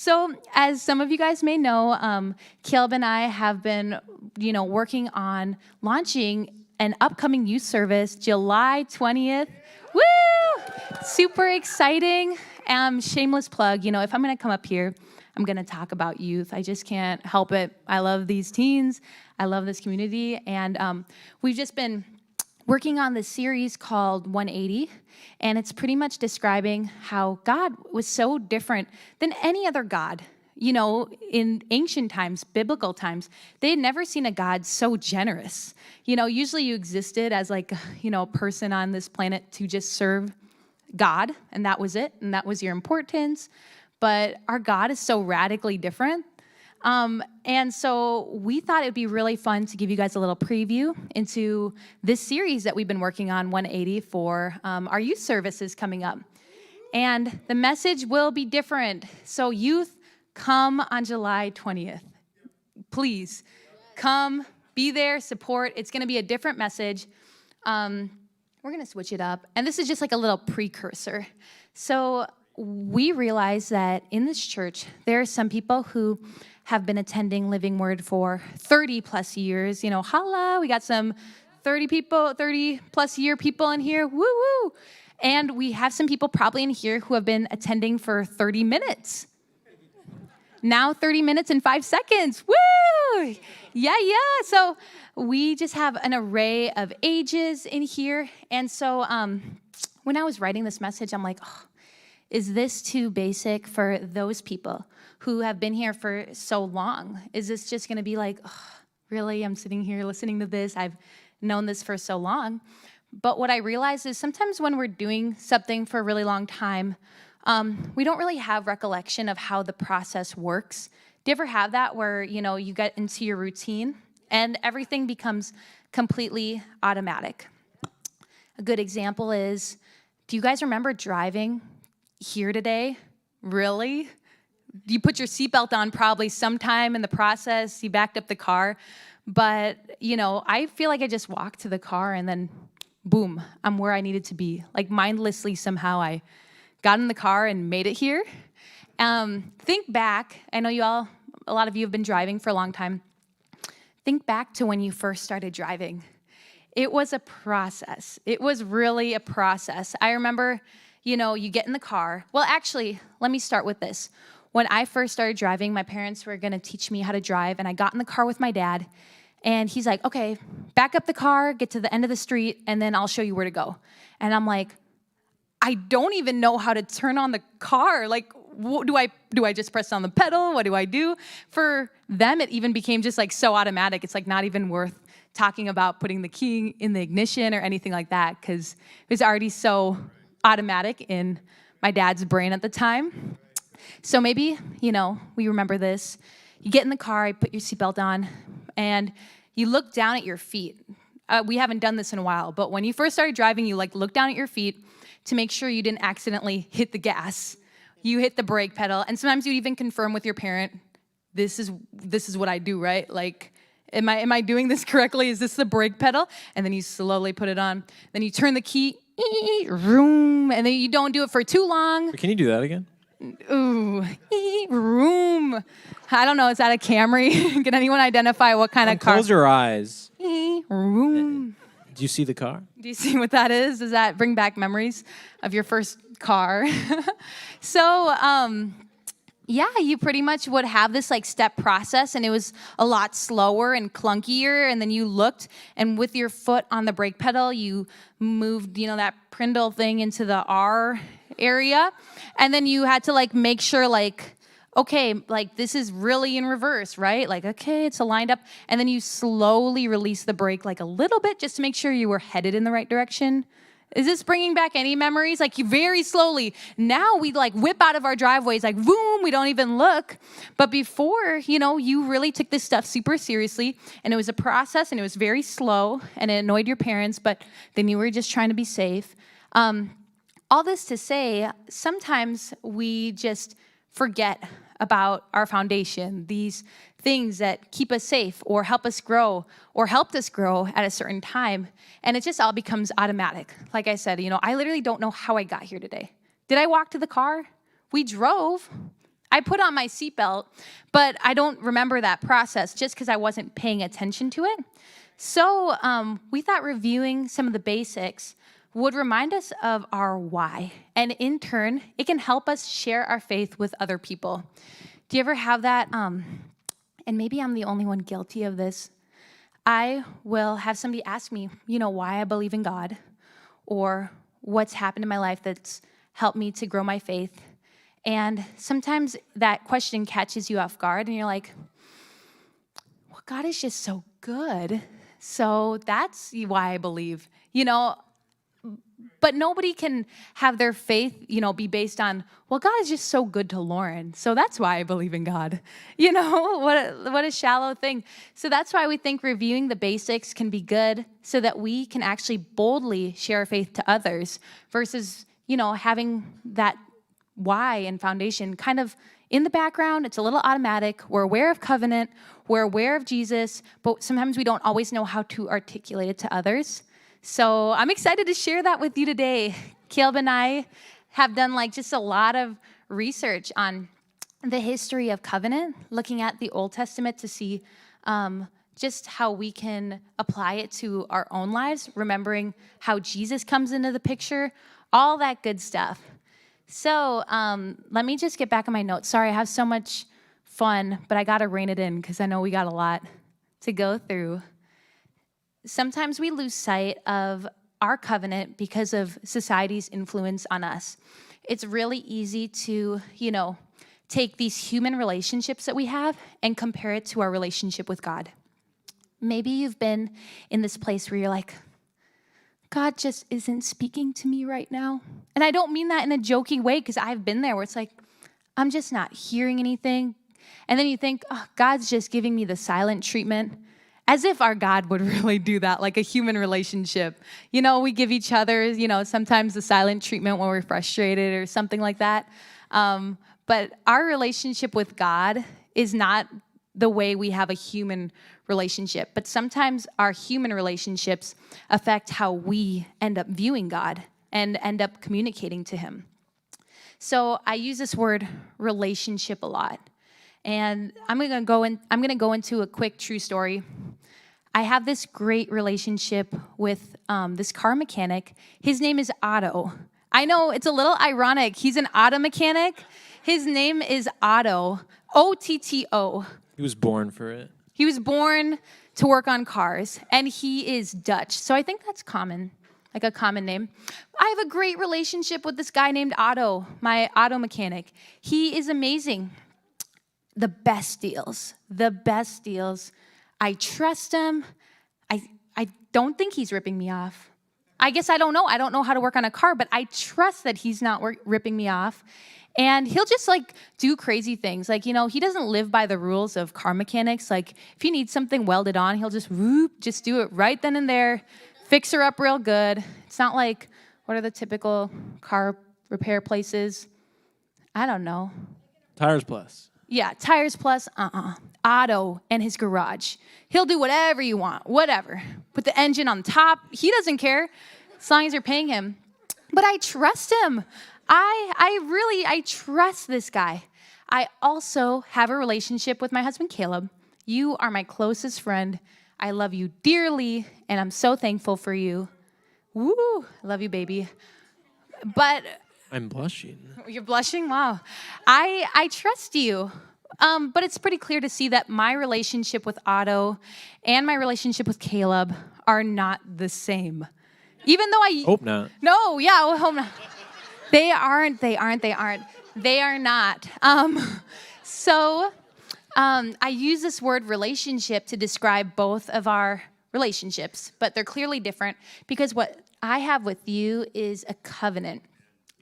So as some of you guys may know, Caleb and I have been, working on launching an upcoming youth service, July 20th. Woo! Super exciting. Shameless plug, if I'm going to come up here, I'm going to talk about youth. I just can't help it. I love these teens. I love this community. And we've just been working on this series called 180, and it's pretty much describing how God was so different than any other God. In ancient times, biblical times, they had never seen a God so generous. Usually you existed as a person on this planet to just serve God, and that was it, and that was your importance. But our God is so radically different. And so we thought it would be really fun to give you guys a little preview into this series that we've been working on, 180, for our youth services coming up. And the message will be different. So youth, come on July 20th. Please, come, be there, support. It's going to be a different message. We're going to switch it up. And this is just a little precursor. So we realize that in this church, there are some people who have been attending Living Word for 30 plus years. Holla, we got some 30 plus year people in here. Woo woo. And we have some people probably in here who have been attending for 30 minutes. Now 30 minutes and 5 seconds. Woo! Yeah. So we just have an array of ages in here. And so when I was writing this message, I'm like, is this too basic for those people who have been here for so long? Is this just going to be really? I'm sitting here listening to this. I've known this for so long. But what I realized is sometimes when we're doing something for a really long time, we don't really have recollection of how the process works. Do you ever have that where, you get into your routine and everything becomes completely automatic? A good example is, do you guys remember driving here today? Really? You put your seatbelt on probably sometime in the process. You backed up the car. But, I feel like I just walked to the car and then, boom, I'm where I needed to be. Mindlessly somehow I got in the car and made it here. Think back. I know a lot of you have been driving for a long time. Think back to when you first started driving. It was a process. It was really a process. I remember, you get in the car. Well, actually, let me start with this. When I first started driving, my parents were going to teach me how to drive, and I got in the car with my dad, and he's like, okay, back up the car, get to the end of the street, and then I'll show you where to go. And I'm like, I don't even know how to turn on the car. What do I just press on the pedal? What do I do? For them, it even became just so automatic. It's not even worth talking about putting the key in the ignition or anything like that, because it was already so automatic in my dad's brain at the time. So maybe, we remember this. You get in the car, you put your seatbelt on, and you look down at your feet. We haven't done this in a while, but when you first started driving, you look down at your feet to make sure you didn't accidentally hit the gas. You hit the brake pedal, and sometimes you even confirm with your parent, this is what I do, right? Am I doing this correctly? Is this the brake pedal? And then you slowly put it on. Then you turn the key, room, and then you don't do it for too long. Can you do that again? Ooh, room. I don't know. Is that a Camry? Can anyone identify what kind of car? Close your eyes. Room. Do you see the car? Do you see what that is? Does that bring back memories of your first car? So, you pretty much would have this step process, and it was a lot slower and clunkier. And then you looked, and with your foot on the brake pedal, you moved, that Prindle thing into the R area. And then you had to make sure okay, this is really in reverse, right? Okay, it's aligned up. And then you slowly release the brake a little bit just to make sure you were headed in the right direction. Is this bringing back any memories? You very slowly. Now we whip out of our driveways, boom, we don't even look. But before, you really took this stuff super seriously, and it was a process, and it was very slow, and it annoyed your parents, but then you were just trying to be safe. All this to say, sometimes we just forget about our foundation, these things that keep us safe or help us grow or helped us grow at a certain time. And it just all becomes automatic. Like I said, I literally don't know how I got here today. Did I walk to the car? We drove. I put on my seatbelt, but I don't remember that process just because I wasn't paying attention to it. So we thought reviewing some of the basics would remind us of our why. And in turn, it can help us share our faith with other people. Do you ever have that? And maybe I'm the only one guilty of this. I will have somebody ask me, why I believe in God, or what's happened in my life that's helped me to grow my faith. And sometimes that question catches you off guard, and you're like, well, God is just so good. So that's why I believe, But nobody can have their faith, be based on, well, God is just so good to Lauren, so that's why I believe in God. What a shallow thing. So that's why we think reviewing the basics can be good, so that we can actually boldly share our faith to others versus, having that why and foundation kind of in the background. It's a little automatic. We're aware of covenant. We're aware of Jesus, but sometimes we don't always know how to articulate it to others. So I'm excited to share that with you today. Caleb and I have done just a lot of research on the history of covenant, looking at the Old Testament to see just how we can apply it to our own lives, remembering how Jesus comes into the picture, all that good stuff. So let me just get back on my notes. Sorry, I have so much fun, but I got to rein it in because I know we got a lot to go through. Sometimes we lose sight of our covenant because of society's influence on us. It's really easy to, take these human relationships that we have and compare it to our relationship with God. Maybe you've been in this place where you're like, God just isn't speaking to me right now. And I don't mean that in a jokey way, because I've been there where it's like, I'm just not hearing anything. And then you think, oh, God's just giving me the silent treatment. As if our God would really do that, like a human relationship. We give each other, sometimes the silent treatment when we're frustrated or something like that. But our relationship with God is not the way we have a human relationship. But sometimes our human relationships affect how we end up viewing God and end up communicating to him. So I use this word relationship a lot. And I'm going to go into a quick true story. I have this great relationship with this car mechanic. His name is Otto. I know it's a little ironic. He's an auto mechanic. His name is Otto, O-T-T-O. He was born for it. He was born to work on cars, and he is Dutch. So I think that's common, like a common name. I have a great relationship with this guy named Otto, my auto mechanic. He is amazing. The best deals. I trust him. I don't think he's ripping me off. I guess I don't know. I don't know how to work on a car, but I trust that he's not ripping me off. And he'll just do crazy things. He doesn't live by the rules of car mechanics. If he needs something welded on, he'll just do it right then and there, fix her up real good. It's not what are the typical car repair places? I don't know. Tires Plus. Yeah, Tires Plus, Otto and his garage. He'll do whatever you want, whatever. Put the engine on top. He doesn't care as long as you're paying him. But I trust him. I trust this guy. I also have a relationship with my husband, Caleb. You are my closest friend. I love you dearly, and I'm so thankful for you. Woo, love you, baby. But I'm blushing. you're blushing? Wow. I trust you. But it's pretty clear to see that my relationship with Otto and my relationship with Caleb are not the same. Even though I hope not. No, yeah, I hope not. They aren't. They are not. So I use this word relationship to describe both of our relationships, but they're clearly different because what I have with you is a covenant.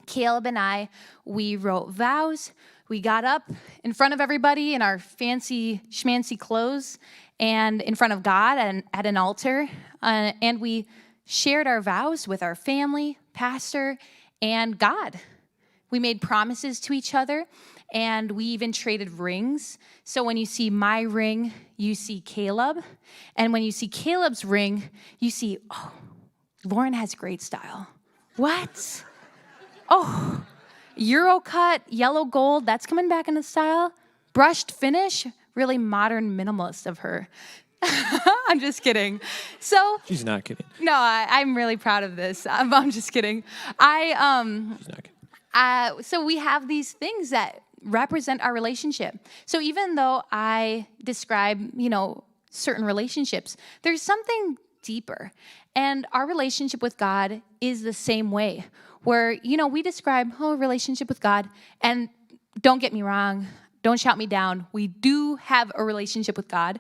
Caleb and I, we wrote vows. We got up in front of everybody in our fancy schmancy clothes and in front of God at an altar, and we shared our vows with our family, pastor, and God. We made promises to each other, and we even traded rings. So when you see my ring, you see Caleb. And when you see Caleb's ring, you see, oh, Lauren has great style. What? Oh, Euro cut, yellow gold, that's coming back into style. Brushed finish, really modern minimalist of her. I'm just kidding. So, She's not kidding. no, I'm really proud of this. I'm just kidding. She's not kidding. So we have these things that represent our relationship. So even though I describe, certain relationships, there's something deeper. And our relationship with God is the same way, where, we describe, relationship with God. And don't get me wrong, don't shout me down. We do have a relationship with God,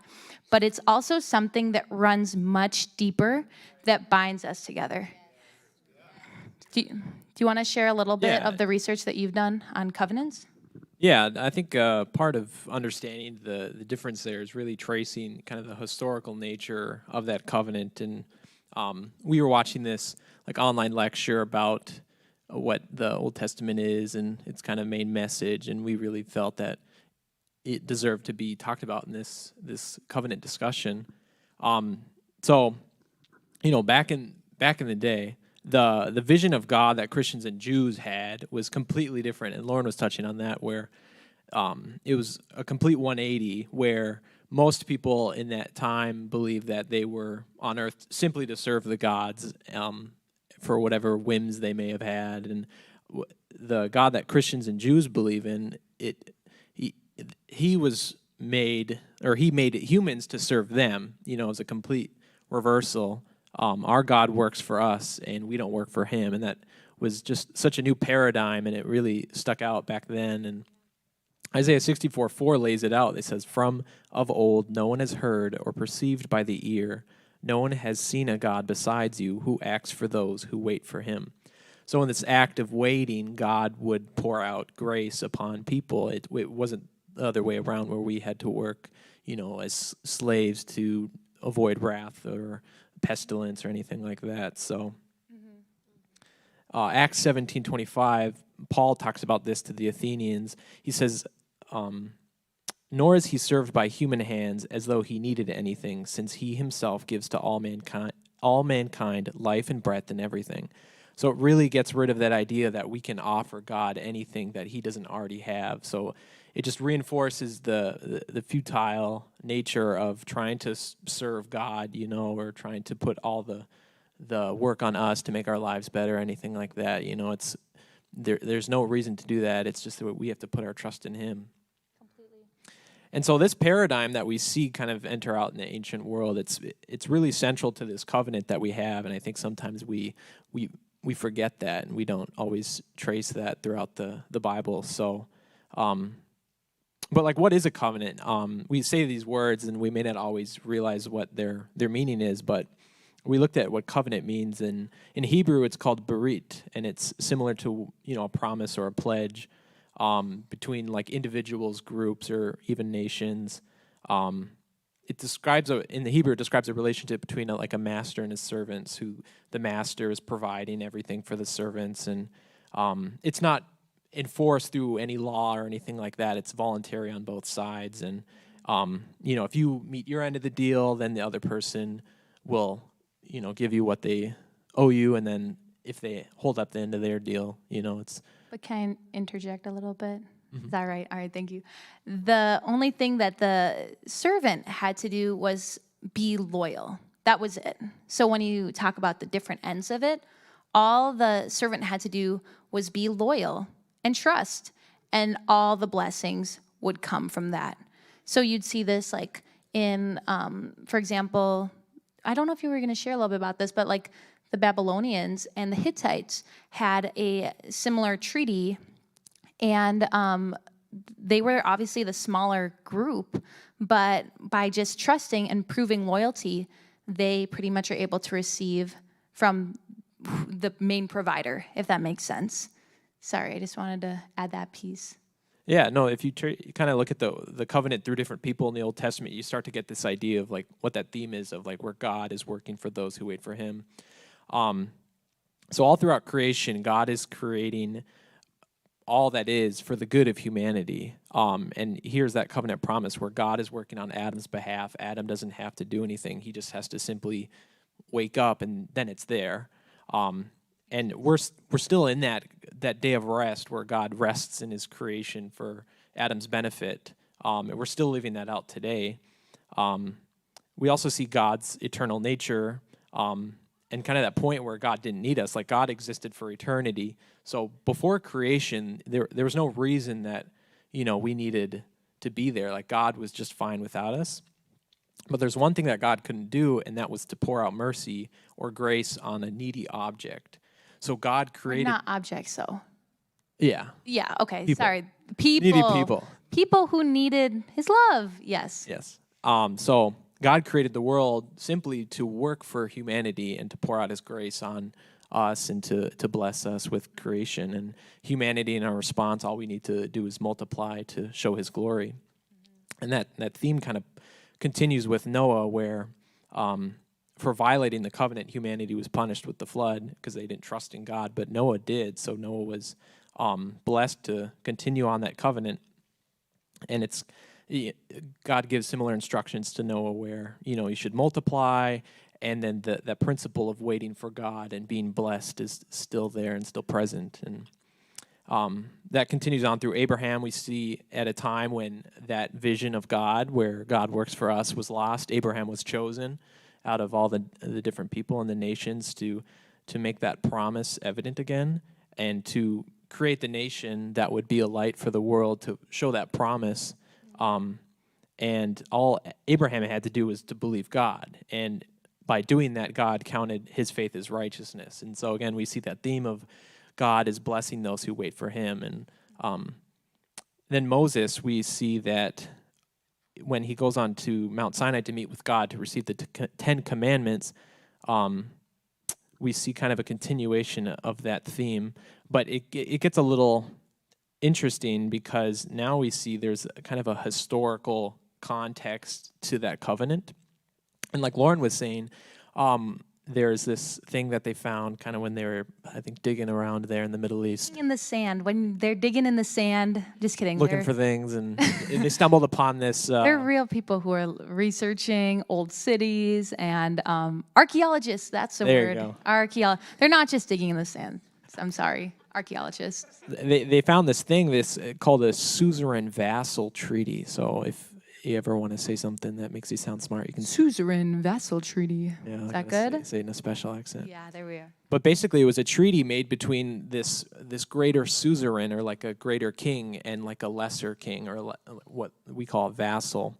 but it's also something that runs much deeper that binds us together. Do you want to share a little bit Yeah. of the research that you've done on covenants? Yeah, I think part of understanding the difference there is really tracing kind of the historical nature of that covenant. And we were watching this like online lecture about what the Old Testament is and its kind of main message, and we really felt that it deserved to be talked about in this covenant discussion. So, back in the day, the vision of God that Christians and Jews had was completely different, and Lauren was touching on that, where it was a complete 180, where most people in that time believed that they were on earth simply to serve the gods for whatever whims they may have had, and the God that Christians and Jews believe in, he was made, or he made humans to serve them. As a complete reversal. Our God works for us, and we don't work for him. And that was just such a new paradigm, and it really stuck out back then. And Isaiah 64:4 lays it out. It says, "From of old no one has heard or perceived by the ear. No one has seen a God besides you who acts for those who wait for him." So in this act of waiting, God would pour out grace upon people. It wasn't the other way around, where we had to work, as slaves to avoid wrath or pestilence or anything like that. So Acts 17:25, Paul talks about this to the Athenians. He says, "Nor is he served by human hands as though he needed anything, since he himself gives to all mankind life and breath and everything." So it really gets rid of that idea that we can offer God anything that he doesn't already have. So it just reinforces the futile nature of trying to serve God, or trying to put all the work on us to make our lives better, anything like that. It's there's no reason to do that. It's just that we have to put our trust in him. Completely. And so this paradigm that we see kind of enter out in the ancient world, it's really central to this covenant that we have, and I think sometimes we forget that, and we don't always trace that throughout the Bible. So but like, what is a covenant? We say these words, and we may not always realize what their meaning is. But we looked at what covenant means, and in Hebrew, it's called berit, and it's similar to a promise or a pledge between like individuals, groups, or even nations. It describes in the Hebrew, it describes a relationship between a master and his servants, who the master is providing everything for the servants, and it's not enforced through any law or anything like that. It's voluntary on both sides, and if you meet your end of the deal, then the other person will give you what they owe you, and then if they hold up the end of their deal, it's. But can I interject a little bit? Mm-hmm. Is that right? All right, thank you. The only thing that the servant had to do was be loyal. That was it. So when you talk about the different ends of it, all the servant had to do was be loyal and trust, and all the blessings would come from that. So you'd see this like in, for example, I don't know if you were going to share a little bit about this, but like the Babylonians and the Hittites had a similar treaty, and they were obviously the smaller group, but by just trusting and proving loyalty, they pretty much are able to receive from the main provider, if that makes sense. Sorry, I just wanted to add that piece. Yeah, no, if you kind of look at the covenant through different people in the Old Testament, you start to get this idea of like what that theme is of like where God is working for those who wait for him. So all throughout creation, God is creating all that is for the good of humanity. And here's that covenant promise where God is working on Adam's behalf. Adam doesn't have to do anything. He just has to simply wake up, and then it's there. And we're still in that day of rest where God rests in his creation for Adam's benefit. And we're still living that out today. We also see God's eternal nature, and kind of that point where God didn't need us. Like, God existed for eternity. So before creation, there was no reason that, we needed to be there. Like, God was just fine without us. But there's one thing that God couldn't do, and that was to pour out mercy or grace on a needy object. So God created... Not objects, though. Yeah. Yeah, okay, People. sorry. People. Needy people. People who needed his love, yes. Yes. So God created the world simply to work for humanity and to pour out his grace on us and to bless us with creation. And humanity, in our response, all we need to do is multiply to show his glory. And that theme kind of continues with Noah, where for violating the covenant, humanity was punished with the flood because they didn't trust in God, but Noah did. So Noah was blessed to continue on that covenant. And God gives similar instructions to Noah where, you should multiply, and then that principle of waiting for God and being blessed is still there and still present. And that continues on through Abraham. We see at a time when that vision of God, where God works for us, was lost. Abraham was chosen out of all the different people and the nations to make that promise evident again, and to create the nation that would be a light for the world, to show that promise. And all Abraham had to do was to believe God. And by doing that, God counted his faith as righteousness. And so again, we see that theme of God is blessing those who wait for him. And then Moses, we see that when he goes on to Mount Sinai to meet with God to receive the Ten Commandments, we see kind of a continuation of that theme. But it gets a little interesting because now we see there's kind of a historical context to that covenant. And like Lauren was saying, there's this thing that they found kind of when they were, I think, digging around there in the Middle East. In the sand. When they're digging in the sand, just kidding. Looking for things, and they stumbled upon this. They're real people who are researching old cities, and archaeologists, that's the There you word. go. They're not just digging in the sand. I'm sorry. Archaeologists. They found this thing called a suzerain vassal treaty. So if you ever want to say something that makes you sound smart, you can... Suzerain vassal treaty. Yeah, Is that good? Say it in a special accent. Yeah, there we are. But basically, it was a treaty made between this greater suzerain, or like a greater king, and like a lesser king, or what we call a vassal.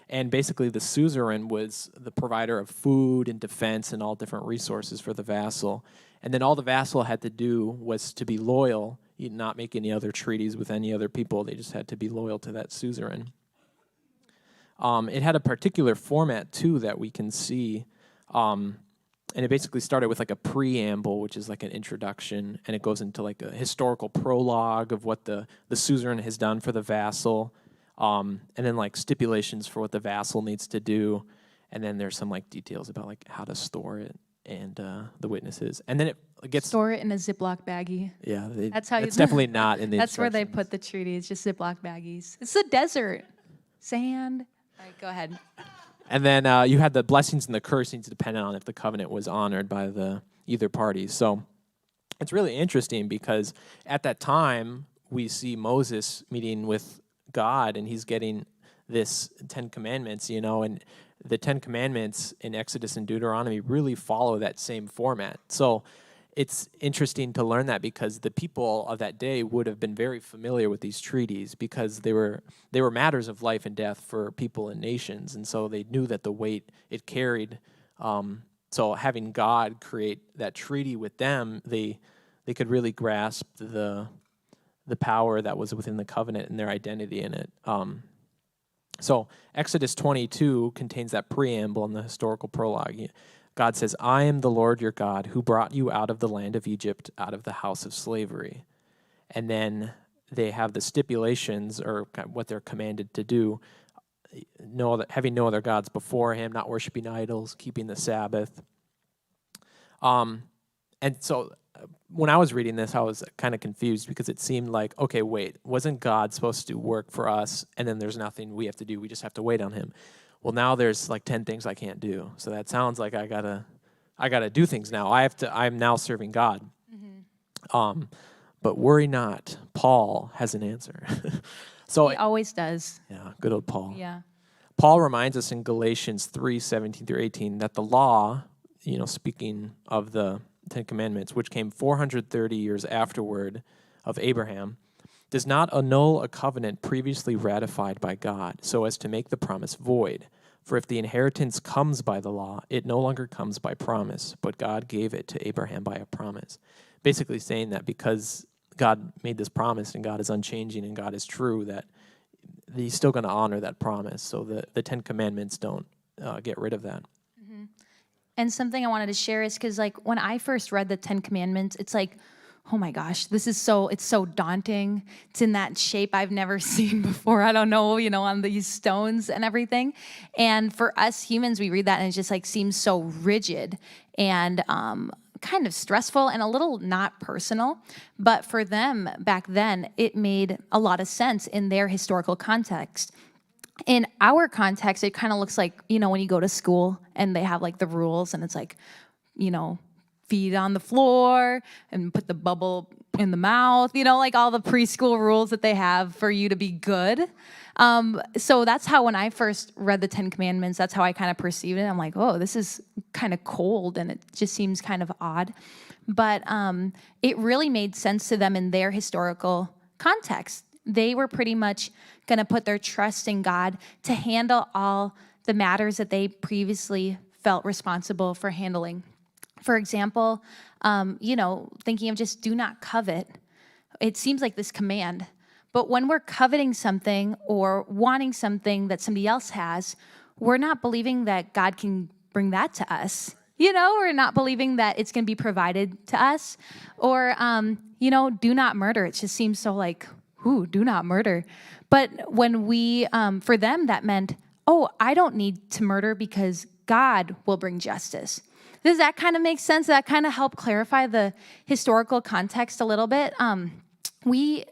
And basically, the suzerain was the provider of food and defense and all different resources for the vassal. And then all the vassal had to do was to be loyal, not make any other treaties with any other people. They just had to be loyal to that suzerain. It had a particular format, too, that we can see. And it basically started with like a preamble, which is like an introduction, and it goes into like a historical prologue of what the suzerain has done for the vassal, and then like stipulations for what the vassal needs to do, and then there's some like details about like how to store it and the witnesses, and then it gets... Store it in a Ziploc baggie. Yeah, that's how. It's definitely not in the... That's where they put the treaty. It's just Ziploc baggies. It's the desert, sand. All right, go ahead. And then you had the blessings and the cursings depending on if the covenant was honored by either party. So it's really interesting because at that time, we see Moses meeting with God, and he's getting this 10 Commandments, and the 10 Commandments in Exodus and Deuteronomy really follow that same format. So it's interesting to learn that because the people of that day would have been very familiar with these treaties because they were matters of life and death for people and nations, and so they knew that the weight it carried. So having God create that treaty with them, they could really grasp the power that was within the covenant and their identity in it. So Exodus 22 contains that preamble and the historical prologue. God says, "I am the Lord your God who brought you out of the land of Egypt, out of the house of slavery." And then they have the stipulations, or what they're commanded to do, having no other gods before him, not worshiping idols, keeping the Sabbath. And so when I was reading this, I was kind of confused because it seemed like, okay, wait, wasn't God supposed to work for us, and then there's nothing we have to do, we just have to wait on him? Well, now there's like 10 things I can't do. So that sounds like I gotta do things now. I'm now serving God. Mm-hmm. But worry not, Paul has an answer. So, He always does. yeah, good old Paul. Yeah. Paul reminds us in Galatians 3:17-18 that the law, speaking of the Ten Commandments, which came 430 years afterward of Abraham, does not annul a covenant previously ratified by God, so as to make the promise void. For if the inheritance comes by the law, it no longer comes by promise, but God gave it to Abraham by a promise. Basically saying that because God made this promise and God is unchanging and God is true, that he's still going to honor that promise. So the Ten Commandments don't get rid of that. And something I wanted to share is because, like, when I first read the Ten Commandments, it's like, oh my gosh, it's so daunting. It's in that shape I've never seen before. I don't know, on these stones and everything. And for us humans, we read that and it just like seems so rigid and kind of stressful and a little not personal. But for them back then, it made a lot of sense in their historical context. In our context, it kind of looks like, when you go to school and they have like the rules and it's like, feet on the floor and put the bubble in the mouth, like all the preschool rules that they have for you to be good. So that's how, when I first read the Ten Commandments, that's how I kind of perceived it. I'm like, oh, this is kind of cold and it just seems kind of odd. But it really made sense to them in their historical context. They were pretty much going to put their trust in God to handle all the matters that they previously felt responsible for handling. For example, thinking of just do not covet. It seems like this command. But when we're coveting something or wanting something that somebody else has, we're not believing that God can bring that to us. We're not believing that it's going to be provided to us. Or, do not murder. It just seems so like, do not murder. But when for them, that meant, I don't need to murder because God will bring justice. Does that kind of make sense? That kind of help clarify the historical context a little bit. We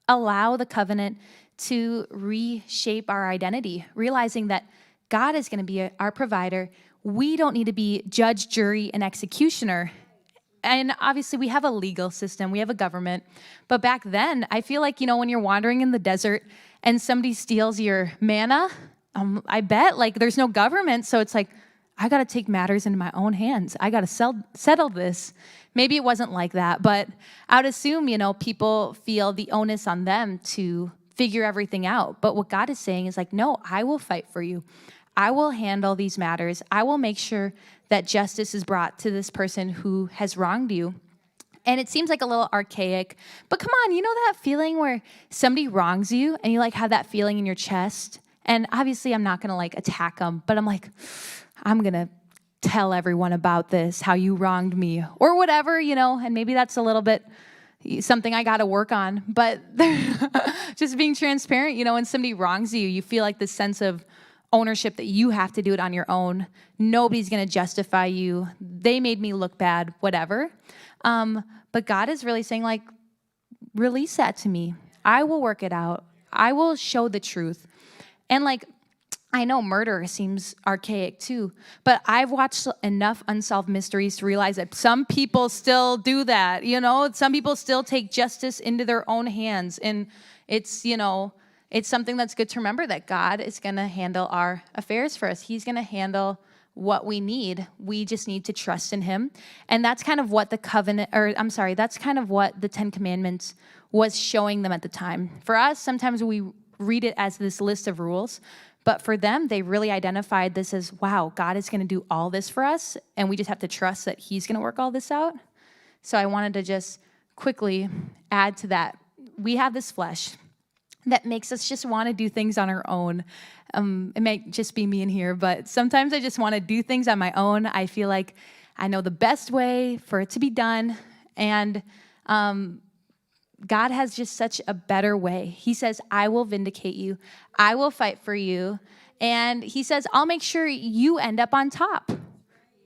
allow the covenant to reshape our identity, realizing that God is going to be our provider. We don't need to be judge, jury, and executioner. And obviously, we have a legal system, we have a government. But back then, I feel like, when you're wandering in the desert and somebody steals your manna, I bet, there's no government. So it's like, I got to take matters into my own hands. I got to settle this. Maybe it wasn't like that, but I would assume, people feel the onus on them to figure everything out. But what God is saying is like, no, I will fight for you. I will handle these matters. I will make sure that justice is brought to this person who has wronged you. And it seems like a little archaic, but come on, that feeling where somebody wrongs you and you have that feeling in your chest? And obviously I'm not going to attack them, but I'm like, I'm going to tell everyone about this, how you wronged me or whatever, and maybe that's a little bit something I got to work on, but just being transparent, when somebody wrongs you, you feel like this sense of ownership that you have to do it on your own. Nobody's going to justify you. They made me look bad, whatever. But God is really saying release that to me. I will work it out. I will show the truth. And I know murder seems archaic too, but I've watched enough unsolved mysteries to realize that some people still do that, some people still take justice into their own hands. And it's, it's something that's good to remember that God is going to handle our affairs for us. He's going to handle what we need. We just need to trust in him. And that's kind of what that's kind of what the Ten Commandments was showing them at the time. For us, sometimes we read it as this list of rules. But for them, they really identified this as, wow, God is going to do all this for us, and we just have to trust that he's going to work all this out. So I wanted to just quickly add to that. We have this flesh that makes us just want to do things on our own. It might just be me in here, but sometimes I just want to do things on my own. I feel like I know the best way for it to be done, and God has just such a better way. He says, I will vindicate you. I will fight for you. And he says, I'll make sure you end up on top.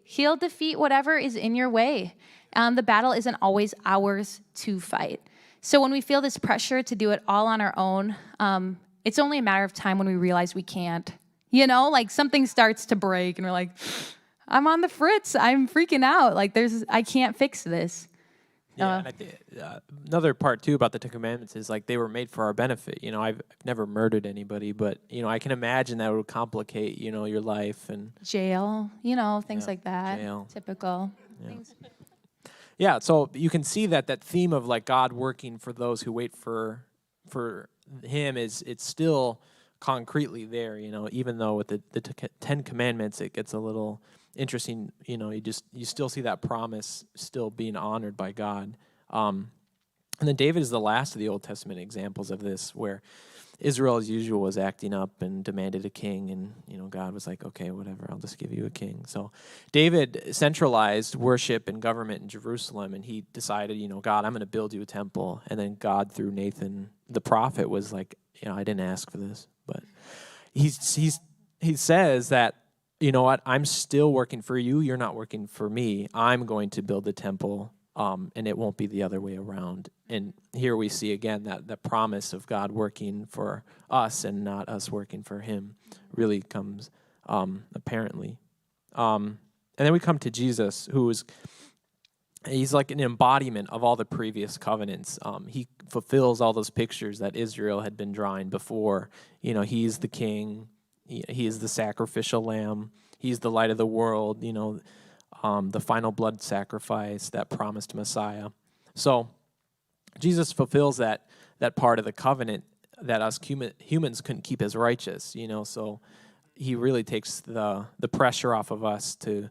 He'll defeat whatever is in your way. The battle isn't always ours to fight. So when we feel this pressure to do it all on our own, it's only a matter of time when we realize we can't. Something starts to break and we're like, I'm on the fritz. I'm freaking out. I can't fix this. Yeah, and I think another part too about the Ten Commandments is like they were made for our benefit. I've never murdered anybody, but I can imagine that would complicate your life and Jail, things yeah, like that. jail. Typical Yeah. things. Yeah, so you can see that theme of like God working for those who wait for Him it's still concretely there. Even though with the Ten Commandments it gets a little interesting. You still see that promise still being honored by God. And then David is the last of the Old Testament examples of this, where Israel, as usual, was acting up and demanded a king, and God was like, "Okay, whatever, I'll just give you a king." So David centralized worship and government in Jerusalem, and he decided, God, I'm going to build you a temple. And then God, through Nathan the prophet, was like, I didn't ask for this, but he says that, you know what, I'm still working for you. You're not working for me. I'm going to build the temple. And it won't be the other way around. And here we see again that promise of God working for us and not us working for Him really comes apparently. And then we come to Jesus, he's like an embodiment of all the previous covenants. He fulfills all those pictures that Israel had been drawing before. He's the king. He is the sacrificial lamb. He's the light of the world. The final blood sacrifice, that promised Messiah. So Jesus fulfills that part of the covenant that us humans couldn't keep as righteous, so he really takes the pressure off of us to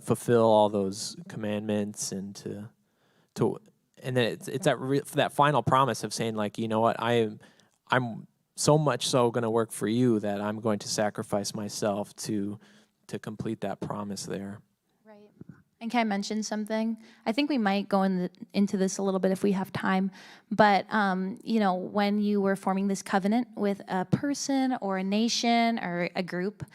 fulfill all those commandments and and then it's that final promise of saying, like, what, I'm so much so going to work for you that I'm going to sacrifice myself to complete that promise there. Right. And can I mention something? I think we might go into this a little bit if we have time. But, when you were forming this covenant with a person or a nation or a group,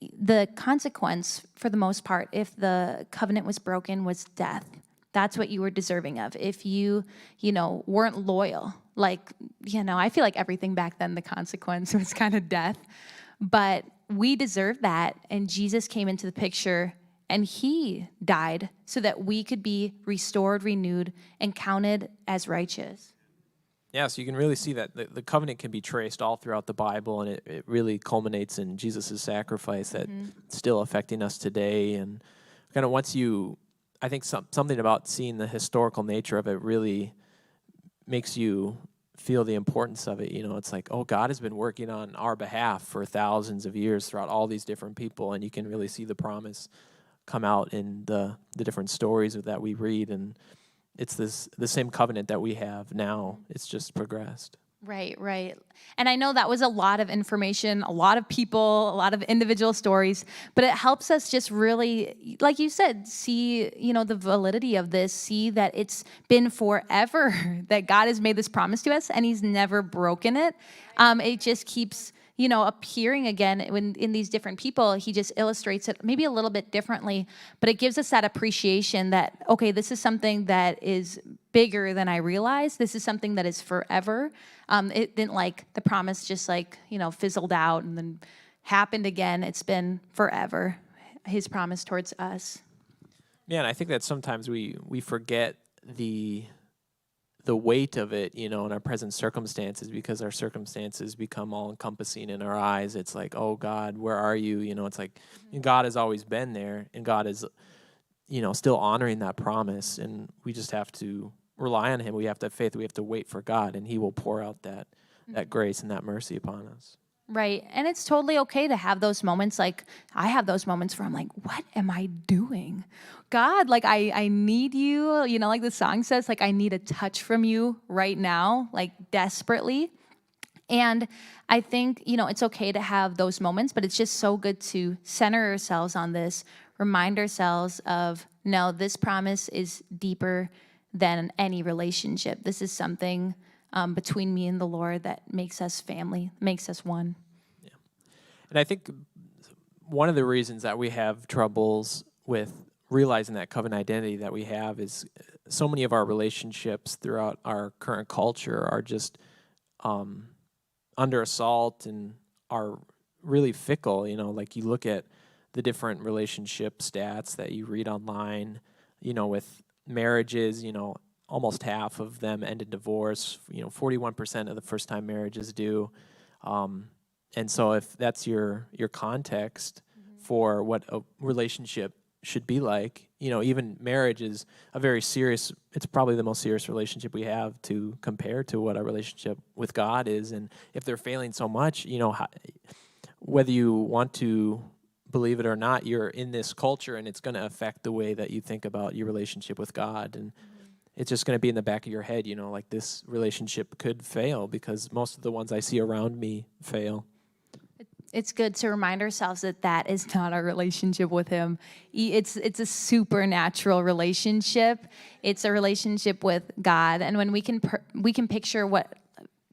the consequence, for the most part, if the covenant was broken, was death. That's what you were deserving of. If you, weren't loyal, like, I feel like everything back then, the consequence was kind of death. But we deserve that, and Jesus came into the picture, and He died so that we could be restored, renewed, and counted as righteous. Yeah, so you can really see that the covenant can be traced all throughout the Bible, and it really culminates in Jesus' sacrifice that's still affecting us today. And kind of I think something about seeing the historical nature of it really makes you feel the importance of it. It's like, oh, God has been working on our behalf for thousands of years throughout all these different people, and you can really see the promise come out in the different stories that we read. And it's the same covenant that we have now. It's just progressed. Right. And I know that was a lot of information, a lot of people, a lot of individual stories, but it helps us just really, like you said, see, the validity of this, see that it's been forever that God has made this promise to us and He's never broken it. It just keeps, appearing again in these different people. He just illustrates it maybe a little bit differently, but it gives us that appreciation that, okay, this is something that is bigger than I realized. This is something that is forever. It didn't the promise just fizzled out and then happened again. It's been forever, His promise towards us. Yeah, and I think that sometimes we forget the weight of it, in our present circumstances, because our circumstances become all encompassing in our eyes. It's like, oh God, where are you? It's like God has always been there, and God is, still honoring that promise, and we just have to rely on Him. We have to have faith. We have to wait for God, and He will pour out that grace and that mercy upon us. Right. And it's totally okay to have those moments. Like, I have those moments where I'm like, what am I doing? God, I need you. Like the song says, I need a touch from you right now, desperately. And I think, it's okay to have those moments, but it's just so good to center ourselves on this, remind ourselves of, no, this promise is deeper than any relationship. This is something between me and the Lord that makes us family, makes us one. Yeah. And I think one of the reasons that we have troubles with realizing that covenant identity that we have is so many of our relationships throughout our current culture are just under assault and are really fickle. Like you look at the different relationship stats that you read online, with marriages, almost half of them end in divorce. 41% of the first-time marriages do. And so if that's your context for what a relationship should be like, even marriage is it's probably the most serious relationship we have to compare to what our relationship with God is. And if they're failing so much, whether you want to believe it or not, you're in this culture and it's going to affect the way that you think about your relationship with God. And it's just going to be in the back of your head, like this relationship could fail because most of the ones I see around me fail. It's good to remind ourselves that is not our relationship with him. It's a supernatural relationship. It's a relationship with God. And when we can picture what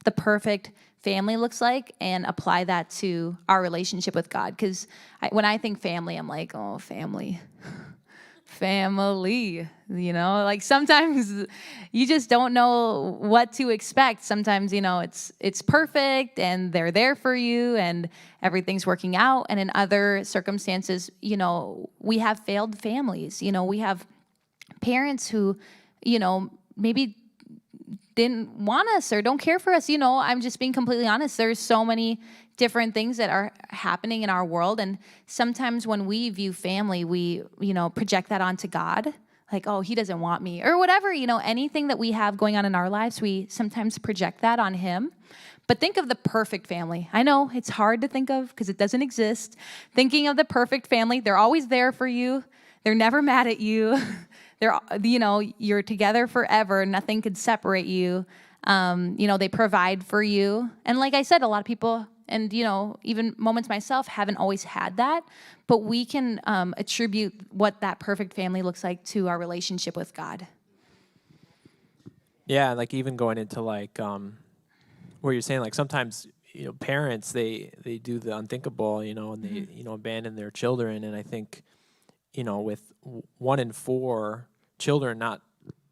the perfect family looks like and apply that to our relationship with God. Because when I think family, I'm like, oh, family. Family, like sometimes you just don't know what to expect. Sometimes, it's perfect and they're there for you and everything's working out. And in other circumstances, we have failed families. We have parents who, maybe didn't want us or don't care for us. I'm just being completely honest. There's so many different things that are happening in our world. And sometimes when we view family, we, project that onto God. Like, oh, he doesn't want me or whatever, anything that we have going on in our lives, we sometimes project that on him. But think of the perfect family. I know it's hard to think of because it doesn't exist. Thinking of the perfect family, they're always there for you. They're never mad at you. They're, you're together forever. Nothing could separate you. They provide for you. And like I said, a lot of people, and, even moments myself, haven't always had that. But we can attribute what that perfect family looks like to our relationship with God. Yeah, like even going into like where you're saying like sometimes parents they do the unthinkable, and they abandon their children. And I think with 1 in 4 children not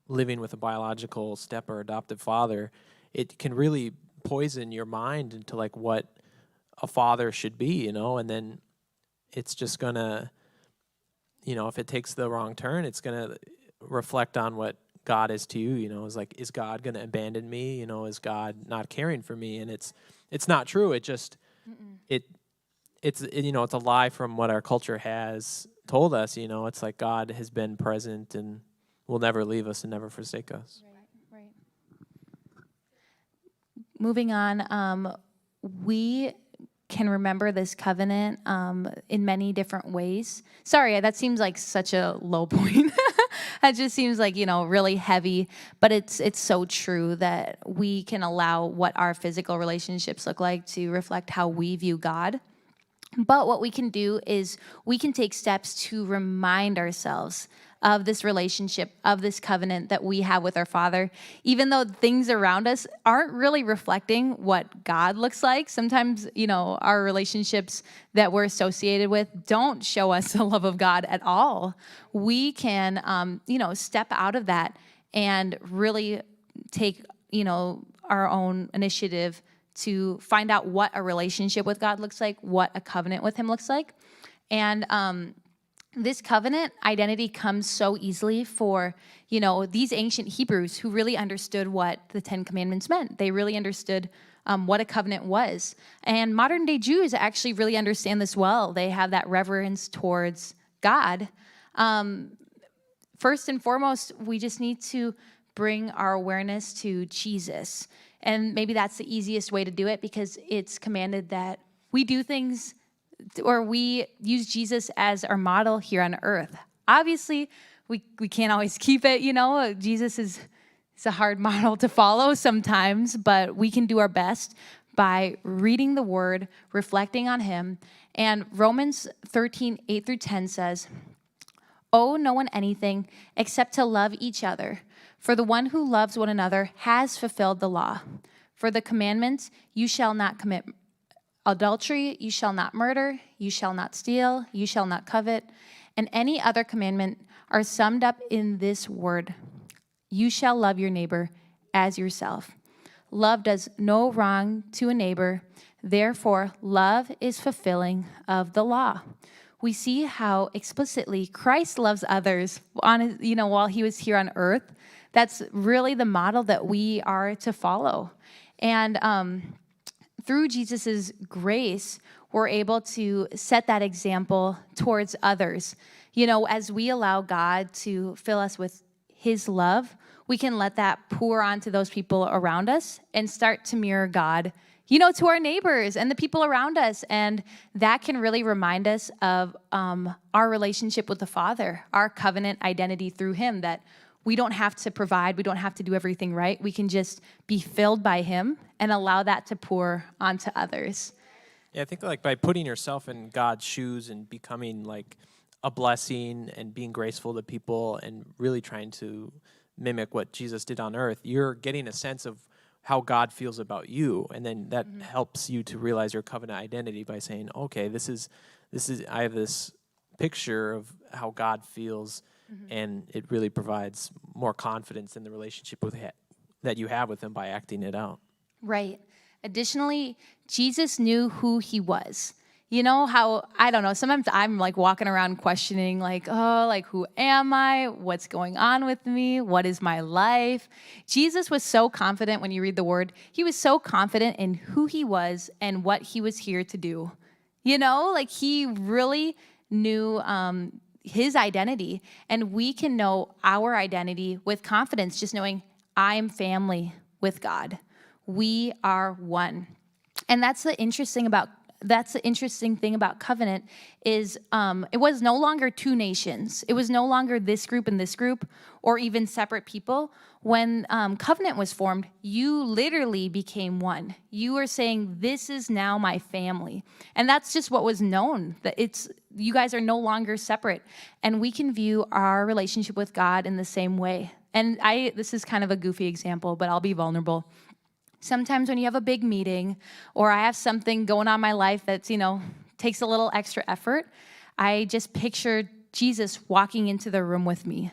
living with a biological step or adoptive father, it can really poison your mind into like what a father should be, and then it's just gonna, if it takes the wrong turn, it's gonna reflect on what God is to you. Is like, is God gonna abandon me? Is God not caring for me? And it's not true. It just it's a lie from what our culture has told us. It's like God has been present and will never leave us and never forsake us. Right. Moving on, we can remember this covenant in many different ways. Sorry, that seems like such a low point. That just seems like, really heavy, but it's so true that we can allow what our physical relationships look like to reflect how we view God. But what we can do is we can take steps to remind ourselves of this relationship, of this covenant that we have with our Father, even though things around us aren't really reflecting what God looks like. Sometimes, our relationships that we're associated with don't show us the love of God at all. We can, step out of that and really take, our own initiative to find out what a relationship with God looks like, what a covenant with him looks like. And this covenant identity comes so easily for, these ancient Hebrews who really understood what the 10 Commandments meant. They really understood what a covenant was. And modern day Jews actually really understand this well. They have that reverence towards God. First and foremost, we just need to bring our awareness to Jesus. And maybe that's the easiest way to do it because it's commanded that we do things or we use Jesus as our model here on earth. Obviously, we can't always keep it, Jesus is a hard model to follow sometimes, but we can do our best by reading the word, reflecting on him. And Romans 13:8-10 says, "Owe no one anything except to love each other. For the one who loves one another has fulfilled the law. For the commandments, you shall not commit adultery, you shall not murder, you shall not steal, you shall not covet, and any other commandment are summed up in this word: you shall love your neighbor as yourself. Love does no wrong to a neighbor. Therefore, love is fulfilling of the law." we see how explicitly Christ loves others while he was here on earth. That's really the model that we are to follow. And through Jesus's grace, we're able to set that example towards others. As we allow God to fill us with his love, we can let that pour onto those people around us and start to mirror God, to our neighbors and the people around us. And that can really remind us of our relationship with the Father, our covenant identity through him, that we don't have to provide, we don't have to do everything right. We can just be filled by him and allow that to pour onto others. Yeah, I think by putting yourself in God's shoes and becoming a blessing and being graceful to people and really trying to mimic what Jesus did on earth, you're getting a sense of how God feels about you, and then that helps you to realize your covenant identity by saying, okay, this is I have this picture of how God feels, and it really provides more confidence in the relationship that you have with him by acting it out. Right. Additionally, Jesus knew who he was. How, I don't know, sometimes I'm walking around questioning who am I? What's going on with me? What is my life? Jesus was so confident when you read the word. He was so confident in who he was and what he was here to do. He really knew his identity, and we can know our identity with confidence, just knowing I'm family with God. We are one. And that's the interesting thing about covenant is it was no longer two nations. It was no longer this group and this group, or even separate people. When covenant was formed, you literally became one. You were saying, this is now my family. And that's just what was known, that you guys are no longer separate. And we can view our relationship with God in the same way. And this is kind of a goofy example, but I'll be vulnerable. Sometimes when you have a big meeting, or I have something going on in my life that's, takes a little extra effort, I just pictured Jesus walking into the room with me.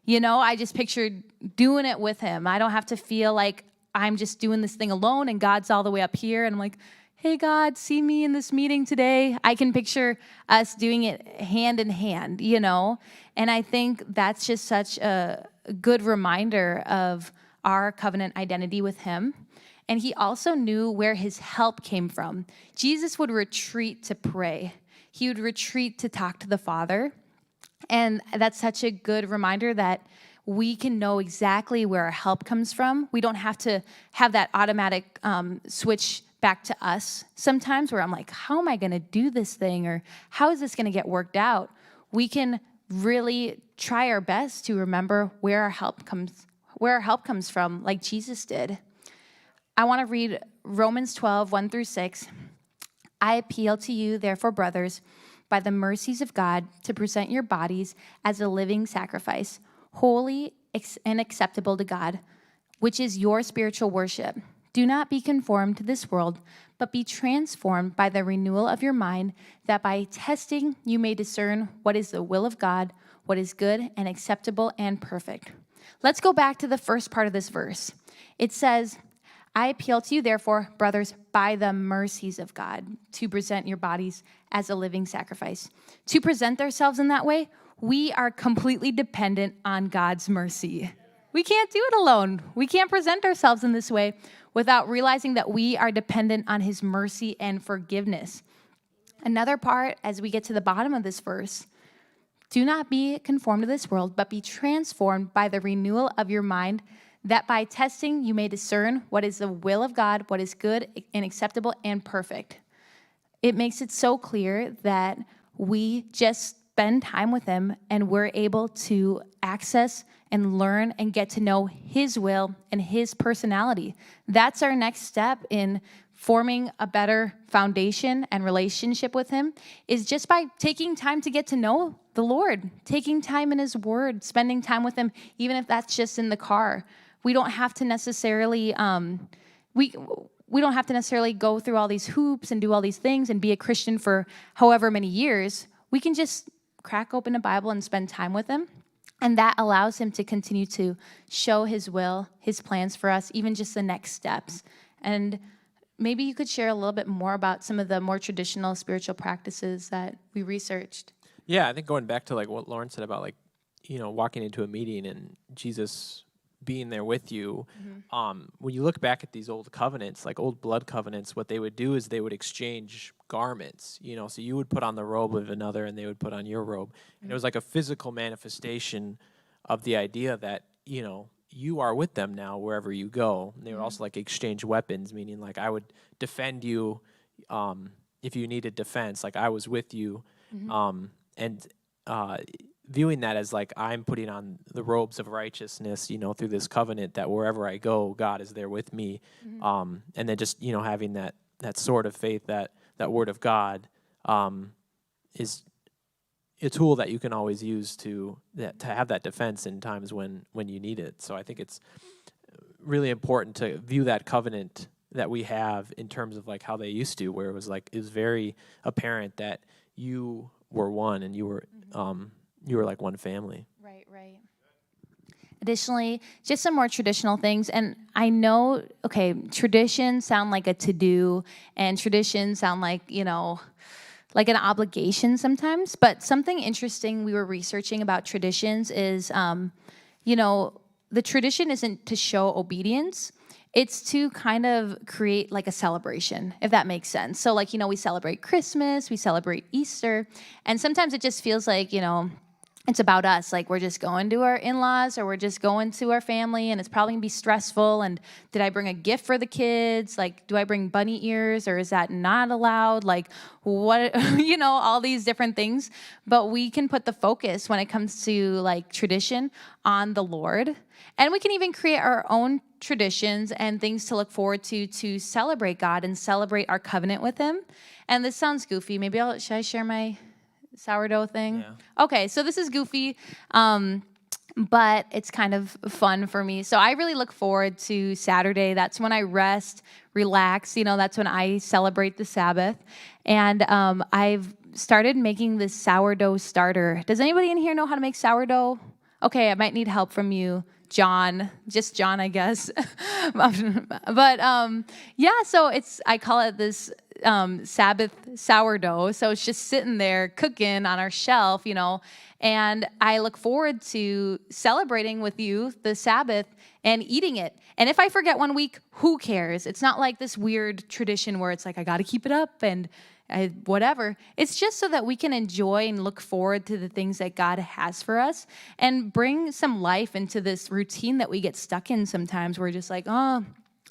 I just pictured doing it with him. I don't have to feel like I'm just doing this thing alone and God's all the way up here. And I'm like, hey, God, see me in this meeting today. I can picture us doing it hand in hand, And I think that's just such a good reminder of our covenant identity with him. And he also knew where his help came from. Jesus would retreat to pray. He would retreat to talk to the Father. And that's such a good reminder that we can know exactly where our help comes from. We don't have to have that automatic switch back to us sometimes where I'm like, how am I going to do this thing? Or how is this going to get worked out? We can really try our best to remember where our help comes from, like Jesus did. I want to read Romans 12, 1-6. I appeal to you, therefore, brothers, by the mercies of God, to present your bodies as a living sacrifice, holy and acceptable to God, which is your spiritual worship. Do not be conformed to this world, but be transformed by the renewal of your mind, that by testing you may discern what is the will of God, what is good and acceptable and perfect. Let's go back to the first part of this verse. It says, I appeal to you, therefore, brothers, by the mercies of God, to present your bodies as a living sacrifice. To present ourselves in that way, we are completely dependent on God's mercy. We can't do it alone. We can't present ourselves in this way without realizing that we are dependent on his mercy and forgiveness. Another part, as we get to the bottom of this verse, do not be conformed to this world, but be transformed by the renewal of your mind, that by testing you may discern what is the will of God, what is good and acceptable and perfect. It makes it so clear that we just spend time with him and we're able to access and learn and get to know his will and his personality. That's our next step in forming a better foundation and relationship with him, is just by taking time to get to know the Lord, taking time in his word, spending time with him, even if that's just in the car. We don't have to necessarily we don't have to necessarily go through all these hoops and do all these things and be a Christian for however many years. We can just crack open a Bible and spend time with him. And that allows him to continue to show his will, his plans for us, even just the next steps. And maybe you could share a little bit more about some of the more traditional spiritual practices that we researched. Yeah, I think going back to like what Lauren said about like, walking into a meeting and Jesus being there with you. When you look back at these old covenants, like old blood covenants, what they would do is they would exchange garments, so you would put on the robe of another and they would put on your robe. And it was like a physical manifestation of the idea that, you are with them now wherever you go. And they would also like exchange weapons, meaning like I would defend you if you needed defense, like I was with you. And viewing that as like I'm putting on the robes of righteousness, through this covenant that wherever I go, God is there with me. And then just, having that sword of faith, that word of God is a tool that you can always use to have that defense in times when you need it. So I think it's really important to view that covenant that we have in terms of like how they used to, where it was very apparent that you were one and you were like one family. Right. Additionally, just some more traditional things. And I know, traditions sound like a to-do, and traditions sound like, like an obligation sometimes. But something interesting we were researching about traditions is, the tradition isn't to show obedience. It's to kind of create like a celebration, if that makes sense. So like, we celebrate Christmas, we celebrate Easter, and sometimes it just feels like, it's about us. Like we're just going to our in-laws or we're just going to our family, and it's probably gonna be stressful. And did I bring a gift for the kids? Like, do I bring bunny ears or is that not allowed? Like what, all these different things. But we can put the focus when it comes to like tradition on the Lord. And we can even create our own traditions and things to look forward to celebrate God and celebrate our covenant with Him. And this sounds goofy. Maybe should I share my sourdough thing? Yeah. Okay, so this is goofy, but it's kind of fun for me. So I really look forward to Saturday. That's when I rest, relax. That's when I celebrate the Sabbath. And I've started making this sourdough starter. Does anybody in here know how to make sourdough? Okay, I might need help from you. John, just John, I guess. But so I call it this Sabbath sourdough. So it's just sitting there cooking on our shelf, and I look forward to celebrating with you the Sabbath and eating it. And if I forget one week, who cares? It's not like this weird tradition where it's like, I got to keep it up and whatever. It's just so that we can enjoy and look forward to the things that God has for us and bring some life into this routine that we get stuck in sometimes. We're just like, oh,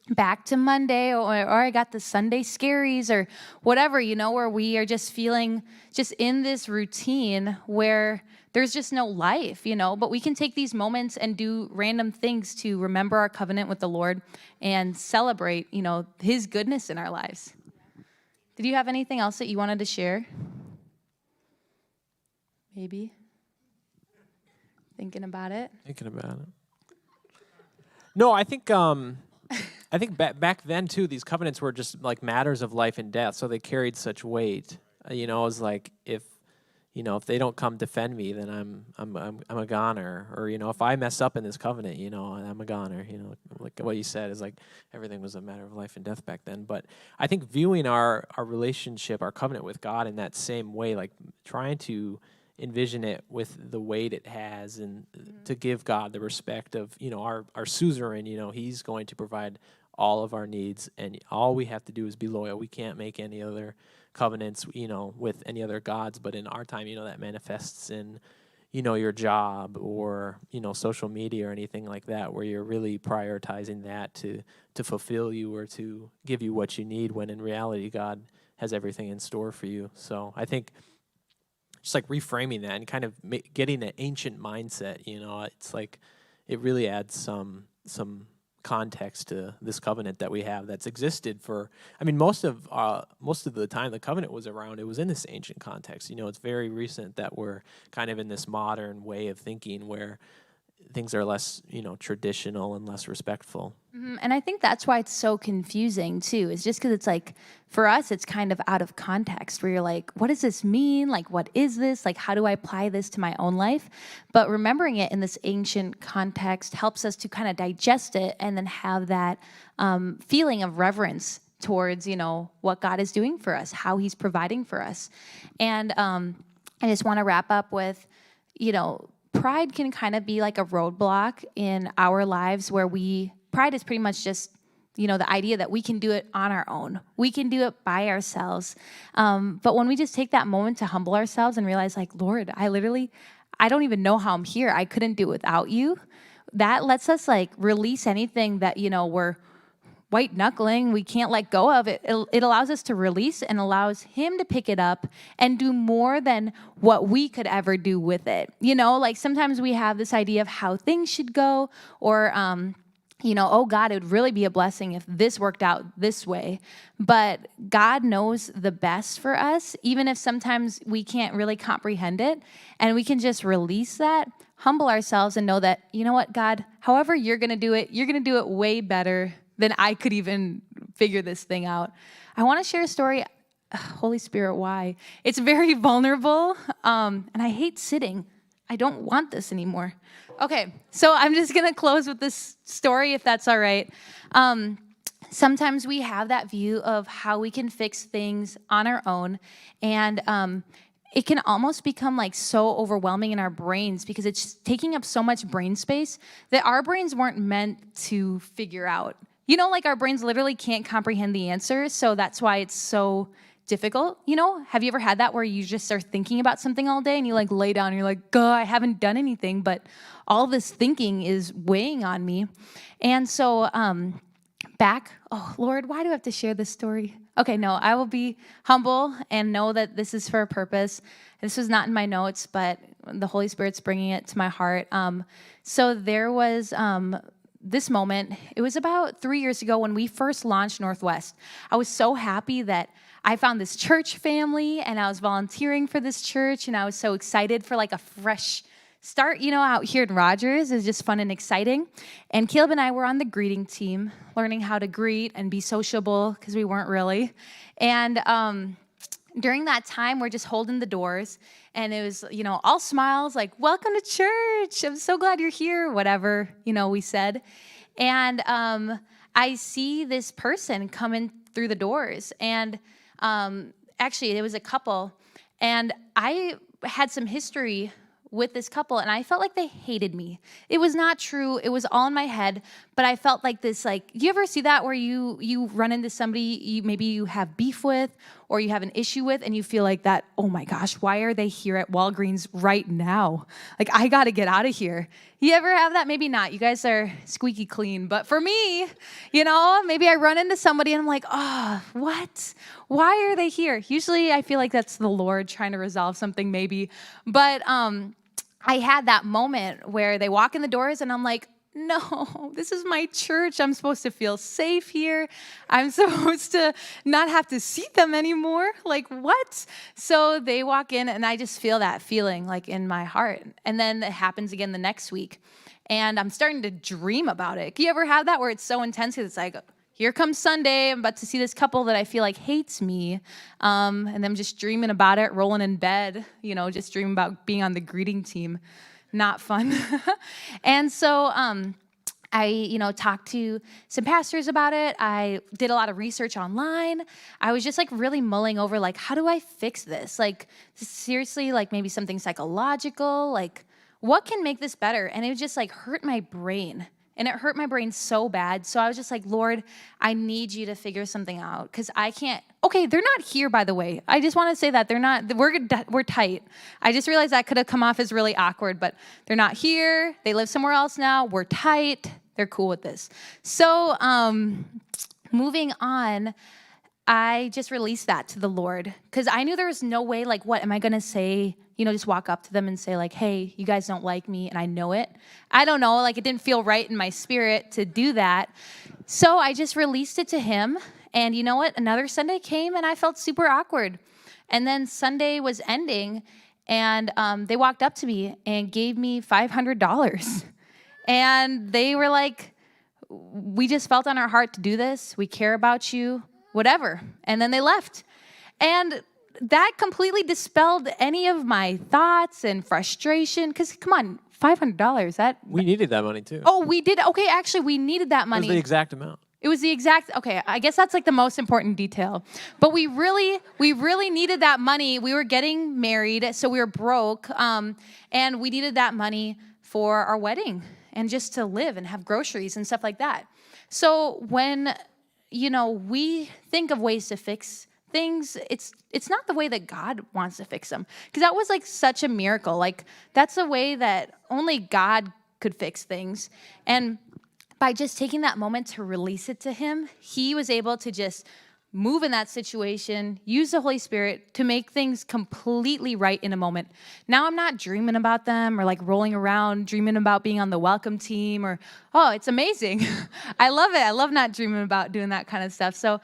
back to Monday, or I got the Sunday scaries or whatever, where we are just feeling just in this routine where there's just no life, but we can take these moments and do random things to remember our covenant with the Lord and celebrate, His goodness in our lives. Did you have anything else that you wanted to share? Maybe? Thinking about it? No, I think back then too, these covenants were just like matters of life and death, so they carried such weight. It was like if they don't come defend me, then I'm a goner. Or if I mess up in this covenant, I'm a goner. Like what you said is like everything was a matter of life and death back then. But I think viewing our relationship, our covenant with God in that same way, like trying to envision it with the weight it has, and to give God the respect of our suzerain. He's going to provide all of our needs, and all we have to do is be loyal. We can't make any other covenants, with any other gods. But in our time, that manifests in, your job or, social media or anything like that, where you're really prioritizing that to fulfill you or to give you what you need, when in reality, God has everything in store for you. So I think just like reframing that and kind of getting an ancient mindset, it's like it really adds some context to this covenant that we have that's existed for, most of the time the covenant was around, it was in this ancient context. It's very recent that we're kind of in this modern way of thinking where things are less, traditional and less respectful. And I think that's why it's so confusing too. It's just because it's like, for us, it's kind of out of context where you're like, what does this mean? Like, what is this? Like, how do I apply this to my own life? But remembering it in this ancient context helps us to kind of digest it and then have that feeling of reverence towards, what God is doing for us, how He's providing for us. And I just want to wrap up with, pride can kind of be like a roadblock in our lives where pride is pretty much just, the idea that we can do it on our own. We can do it by ourselves. But when we just take that moment to humble ourselves and realize, like, Lord, I don't even know how I'm here. I couldn't do it without you. That lets us like release anything that, we're white knuckling, we can't let go of it. It allows us to release and allows him to pick it up and do more than what we could ever do with it. Like sometimes we have this idea of how things should go, or, oh God, it would really be a blessing if this worked out this way. But God knows the best for us, even if sometimes we can't really comprehend it, and we can just release that, humble ourselves, and know that, you know what, God, however you're going to do it way better than I could even figure this thing out. I want to share a story. Holy Spirit, why? It's very vulnerable, and I hate sitting. I don't want this anymore. Okay, so I'm just going to close with this story, if that's all right. Sometimes we have that view of how we can fix things on our own, and it can almost become like so overwhelming in our brains because it's taking up so much brain space that our brains weren't meant to figure out. Like our brains literally can't comprehend the answer, so that's why it's so difficult. Have you ever had that where you just start thinking about something all day and you like lay down and you're like, God, I haven't done anything, but all this thinking is weighing on me. And so oh Lord, why do I have to share this story? Okay, no, I will be humble and know that this is for a purpose. This was not in my notes, but the Holy Spirit's bringing it to my heart. So there was this moment. It was about 3 years ago when we first launched Northwest. I was so happy that I found this church family, and I was volunteering for this church, and I was so excited for like a fresh start, out here in Rogers. It was just fun and exciting. And Caleb and I were on the greeting team, learning how to greet and be sociable because we weren't really. And during that time, we're just holding the doors, and it was, all smiles, like, welcome to church. I'm so glad you're here, whatever, we said. And I see this person coming through the doors, and actually, it was a couple, and I had some history with this couple, and I felt like they hated me. It was not true. It was all in my head, but I felt like this, like, you ever see that where you run into somebody maybe you have beef with or you have an issue with, and you feel like that, oh my gosh, why are they here at Walgreens right now? Like, I got to get out of here. You ever have that? Maybe not. You guys are squeaky clean, but for me, maybe I run into somebody and I'm like, oh, what? Why are they here? Usually I feel like that's the Lord trying to resolve something maybe, but I had that moment where they walk in the doors and I'm like, no, this is my church. I'm supposed to feel safe here. I'm supposed to not have to see them anymore. Like, what? So they walk in and I just feel that feeling like in my heart. And then it happens again the next week. And I'm starting to dream about it. You ever have that where it's so intense? It's like, here comes Sunday. I'm about to see this couple that I feel like hates me. And I'm just dreaming about it, rolling in bed, just dreaming about being on the greeting team. Not fun. And so I, talked to some pastors about it. I did a lot of research online. I was just like really mulling over, like, how do I fix this? Like, seriously, like maybe something psychological, like what can make this better? And it would just like hurt my brain. And it hurt my brain so bad. So I was just like, Lord, I need you to figure something out because I can't. Okay, they're not here, by the way. I just want to say that they're not. We're tight. I just realized that could have come off as really awkward, but they're not here. They live somewhere else now. We're tight. They're cool with this. So moving on, I just released that to the Lord because I knew there was no way, like, what am I going to say? Just walk up to them and say like, hey, you guys don't like me. And I know it. I don't know. Like, it didn't feel right in my spirit to do that. So I just released it to him. And you know what? Another Sunday came and I felt super awkward. And then Sunday was ending and they walked up to me and gave me $500. And they were like, we just felt on our heart to do this. We care about you, whatever. And then they left. And that completely dispelled any of my thoughts and frustration. Because, come on, $500, We needed that money, too. Oh, we did? Okay, actually, we needed that money. It was the exact amount. It was the exact, okay, I guess that's like the most important detail. But we really needed that money. We were getting married, so we were broke, and we needed that money for our wedding and just to live and have groceries and stuff like that. So when, we think of ways to fix things, it's not the way that God wants to fix them. Because that was like such a miracle. Like that's a way that only God could fix things. And by just taking that moment to release it to him, he was able to just move in that situation, use the Holy Spirit to make things completely right in a moment. Now I'm not dreaming about them or like rolling around, dreaming about being on the welcome team or, oh, it's amazing. I love it. I love not dreaming about doing that kind of stuff. So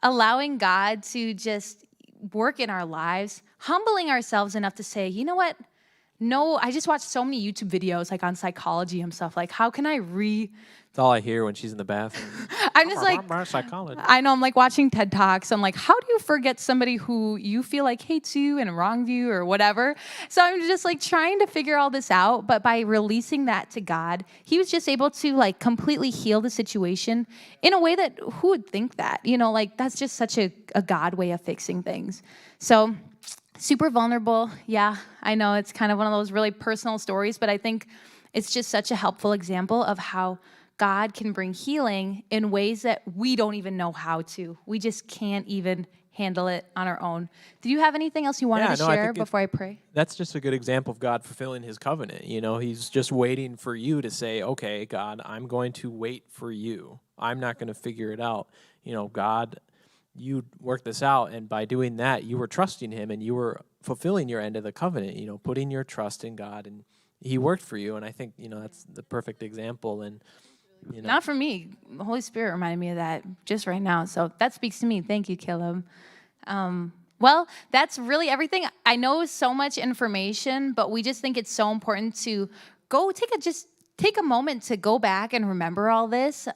allowing God to just work in our lives, humbling ourselves enough to say, you know what? No, I just watched so many YouTube videos like on psychology and stuff. Like, how can I It's all I hear when she's in the bathroom. I'm just like, Psychology. I know I'm like watching TED Talks. I'm like, how do you forget somebody who you feel like hates you and wronged you or whatever? So I'm just like trying to figure all this out. But by releasing that to God, he was just able to like completely heal the situation in a way that who would think that? Like that's just such a God way of fixing things. So super vulnerable. Yeah, I know it's kind of one of those really personal stories, but I think it's just such a helpful example of how God can bring healing in ways that we don't even know how to. We just can't even handle it on our own. Did you have anything else you wanted to share before I pray? That's just a good example of God fulfilling his covenant. He's just waiting for you to say, okay, God, I'm going to wait for you. I'm not going to figure it out. God, you worked this out, and by doing that, you were trusting him, and you were fulfilling your end of the covenant, putting your trust in God, and he worked for you, and I think, that's the perfect example, and, Not for me. The Holy Spirit reminded me of that just right now, so that speaks to me. Thank you, Caleb. Well, that's really everything. I know so much information, but we just think it's so important to go take a moment to go back and remember all this.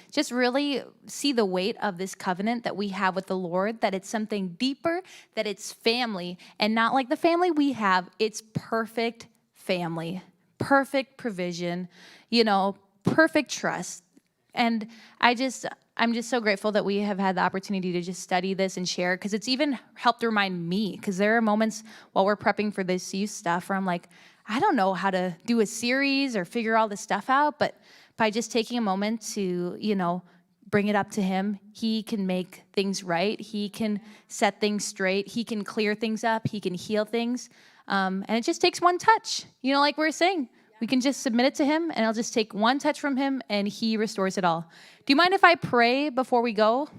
Just really see the weight of this covenant that we have with the Lord, that it's something deeper, that it's family, and not like the family we have. It's perfect family, perfect provision, perfect trust. And I'm just so grateful that we have had the opportunity to just study this and share, because it's even helped remind me, because there are moments while we're prepping for this youth stuff where I'm like, I don't know how to do a series or figure all this stuff out, but by just taking a moment to, bring it up to him, he can make things right. He can set things straight. He can clear things up. He can heal things. And it just takes one touch, like we were saying. We can just submit it to him, and it'll just take one touch from him, and he restores it all. Do you mind if I pray before we go?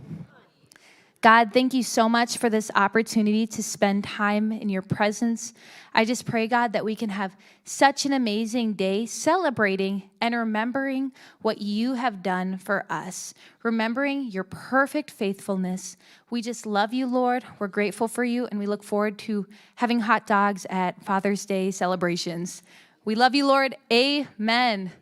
God, thank you so much for this opportunity to spend time in your presence. I just pray, God, that we can have such an amazing day celebrating and remembering what you have done for us, remembering your perfect faithfulness. We just love you, Lord. We're grateful for you, and we look forward to having hot dogs at Father's Day celebrations. We love you, Lord. Amen.